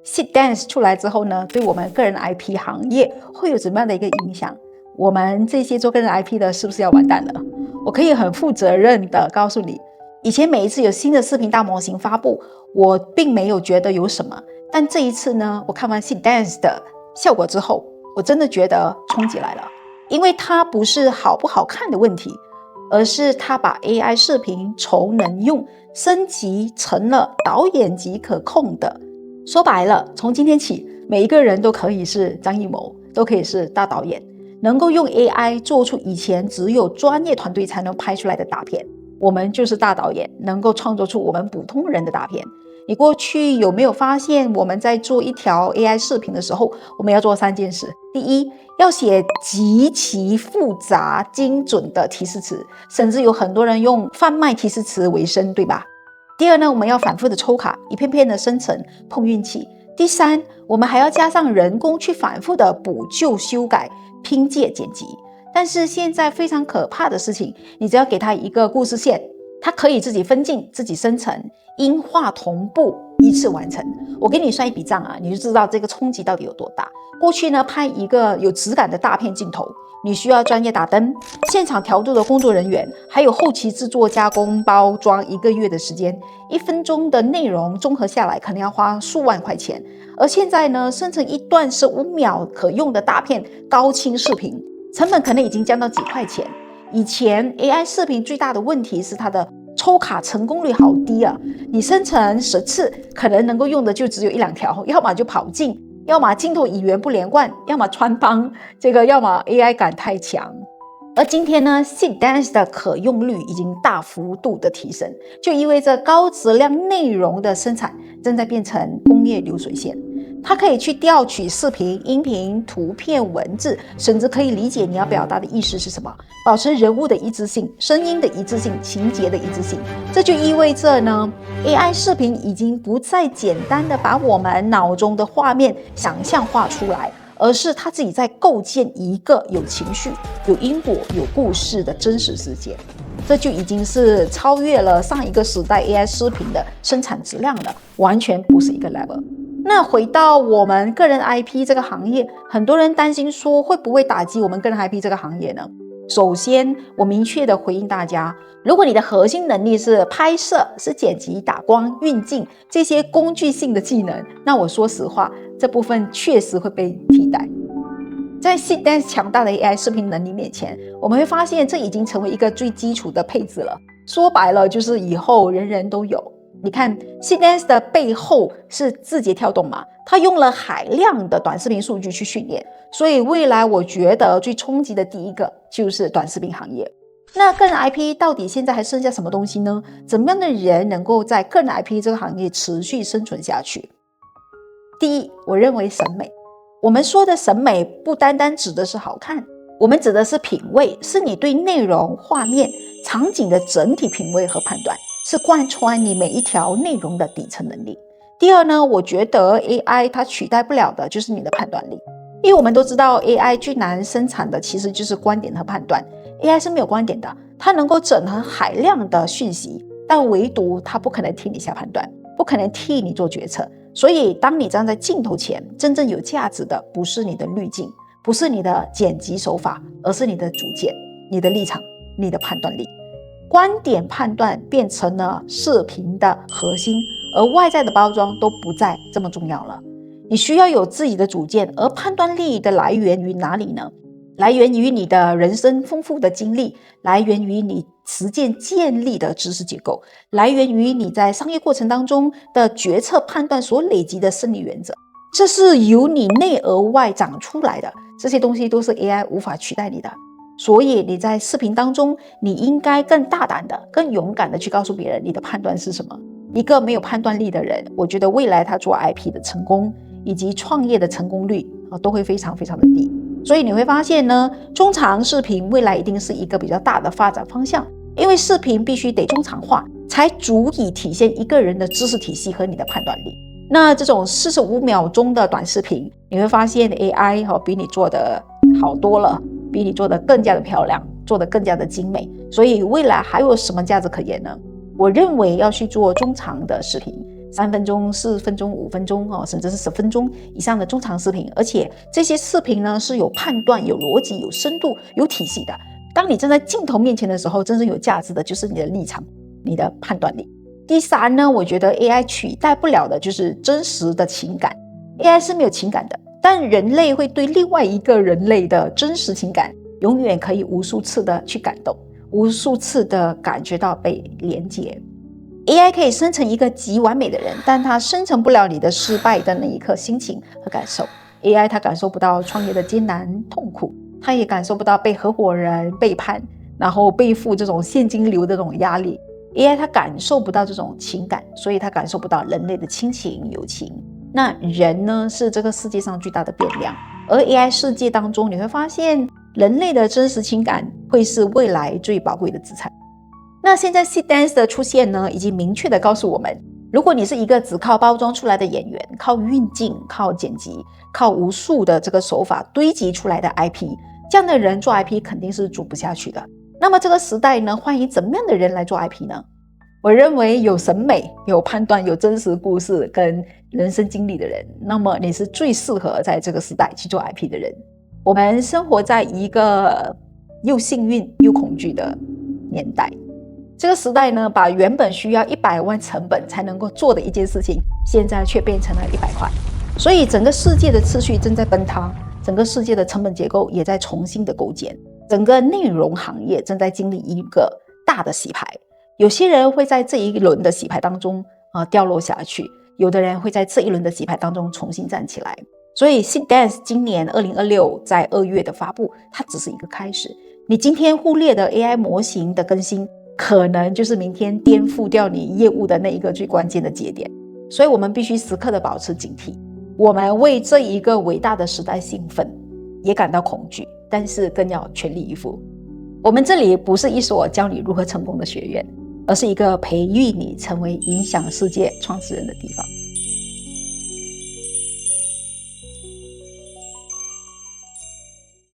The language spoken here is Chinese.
Seedance 出来之后呢，对我们个人 IP 行业会有怎么样的一个影响？我们这些做个人 IP 的是不是要完蛋了？我可以很负责任的告诉你，以前每一次有新的视频大模型发布，我并没有觉得有什么，但这一次呢，我看完 Seedance 的效果之后，我真的觉得冲击来了。因为它不是好不好看的问题，而是它把 AI 视频从能用升级成了导演级可控的。说白了，从今天起，每一个人都可以是张艺谋，都可以是大导演，能够用 AI 做出以前只有专业团队才能拍出来的大片。我们就是大导演，能够创作出我们普通人的大片。你过去有没有发现，我们在做一条 AI 视频的时候，我们要做3件事。第一，要写极其复杂精准的提示词，甚至有很多人用贩卖提示词为生，对吧？第二呢，我们要反复的抽卡，一片片的生成，碰运气。第三，我们还要加上人工去反复的补救、修改、拼接、剪辑。但是现在非常可怕的事情，你只要给它一个故事线，它可以自己分镜、自己生成，音画同步，一次完成。我给你算一笔账啊，你就知道这个冲击到底有多大。过去呢，拍一个有质感的大片镜头，你需要专业打灯、现场调度的工作人员，还有后期制作、加工、包装1个月的时间，1分钟的内容综合下来可能要花数万块钱。而现在呢，生成一段15秒可用的大片高清视频，成本可能已经降到几块钱。以前 AI 视频最大的问题是它的抽卡成功率好低啊！你生成10次，可能能够用的就只有1-2条，要么就跑镜，要么镜头语言不连贯，要么穿帮，要么 AI 感太强。而今天呢 Seedance 的可用率已经大幅度的提升，就意味着高质量内容的生产正在变成工业流水线。它可以去调取视频、音频、图片、文字，甚至可以理解你要表达的意思是什么，保持人物的一致性、声音的一致性、情节的一致性。这就意味着呢 AI 视频已经不再简单的把我们脑中的画面想象化出来，而是它自己在构建一个有情绪、有因果、有故事的真实世界。这就已经是超越了上一个时代 AI 视频的生产质量了，完全不是一个 level。那回到我们个人 IP 这个行业，很多人担心说会不会打击我们个人 IP 这个行业呢？首先，我明确的回应大家，如果你的核心能力是拍摄、是剪辑、打光、运镜这些工具性的技能，那我说实话，这部分确实会被替代。在 Seedance 强大的 AI 视频能力面前，我们会发现这已经成为一个最基础的配置了。说白了，就是以后人人都有。你看 Seedance 的背后是字节跳动嘛，它用了海量的短视频数据去训练，所以未来我觉得最冲击的第一个就是短视频行业。那个人 IP 到底现在还剩下什么东西呢？怎么样的人能够在个人 IP 这个行业持续生存下去？第一，我认为审美。我们说的审美不单单指的是好看，我们指的是品味，是你对内容、画面、场景的整体品味和判断，是贯穿你每一条内容的底层能力。第二呢，我觉得 AI 它取代不了的就是你的判断力，因为我们都知道 AI 最难生产的其实就是观点和判断。 AI 是没有观点的，它能够整合海量的讯息，但唯独它不可能替你下判断，不可能替你做决策。所以当你站在镜头前，真正有价值的不是你的滤镜，不是你的剪辑手法，而是你的主见、你的立场、你的判断力。观点判断变成了视频的核心，而外在的包装都不再这么重要了。你需要有自己的主见，而判断力的来源于哪里呢？来源于你的人生丰富的经历，来源于你实践建立的知识结构，来源于你在商业过程当中的决策判断所累积的胜利原则。这是由你内而外长出来的，这些东西都是 AI 无法取代你的。所以你在视频当中，你应该更大胆的、更勇敢的去告诉别人你的判断是什么。一个没有判断力的人，我觉得未来他做 IP 的成功以及创业的成功率都会非常非常的低。所以你会发现呢，中长视频未来一定是一个比较大的发展方向，因为视频必须得中长化，才足以体现一个人的知识体系和你的判断力。那这种45秒钟的短视频，你会发现 AI 比你做的好多了，比你做的更加的漂亮，做的更加的精美。所以未来还有什么价值可言呢？我认为要去做中长的视频， 3分钟、4分钟、5分钟甚至是10分钟以上的中长视频，而且这些视频呢是有判断、有逻辑、有深度、有体系的。当你站在镜头面前的时候，真正有价值的就是你的立场、你的判断力。第三呢，我觉得 AI 取代不了的就是真实的情感。AI 是没有情感的，但人类会对另外一个人类的真实情感永远可以无数次的去感动，无数次的感觉到被连接。AI 可以生成一个极完美的人，但它生成不了你的失败的那一刻心情和感受。AI 它感受不到创业的艰难痛苦，它也感受不到被合伙人背叛，然后背负这种现金流的这种压力。AI 它感受不到这种情感，所以它感受不到人类的亲情友情。那人呢，是这个世界上巨大的变量，而 AI 世界当中，你会发现人类的真实情感会是未来最宝贵的资产。那现在 Seedance 的出现呢，已经明确的告诉我们，如果你是一个只靠包装出来的演员，靠运镜、靠剪辑、靠无数的这个手法堆积出来的 IP， 这样的人做 IP 肯定是做不下去的。那么这个时代呢，欢迎怎么样的人来做 IP 呢？我认为有审美、有判断、有真实故事跟人生经历的人，那么你是最适合在这个时代去做 IP 的人。我们生活在一个又幸运又恐惧的年代，这个时代呢，把原本需要100万成本才能够做的一件事情，现在却变成了100块。所以整个世界的秩序正在崩塌，整个世界的成本结构也在重新的构建，整个内容行业正在经历一个大的洗牌。有些人会在这一轮的洗牌当中掉落下去，有的人会在这一轮的洗牌当中重新站起来。所以 Seedance 今年2026在2月的发布，它只是一个开始。你今天忽略的 AI 模型的更新，可能就是明天颠覆掉你业务的那一个最关键的节点。所以我们必须时刻的保持警惕。我们为这一个伟大的时代兴奋，也感到恐惧，但是更要全力以赴。我们这里不是一所教你如何成功的学院，而是一个培育你成为影响世界创始人的地方。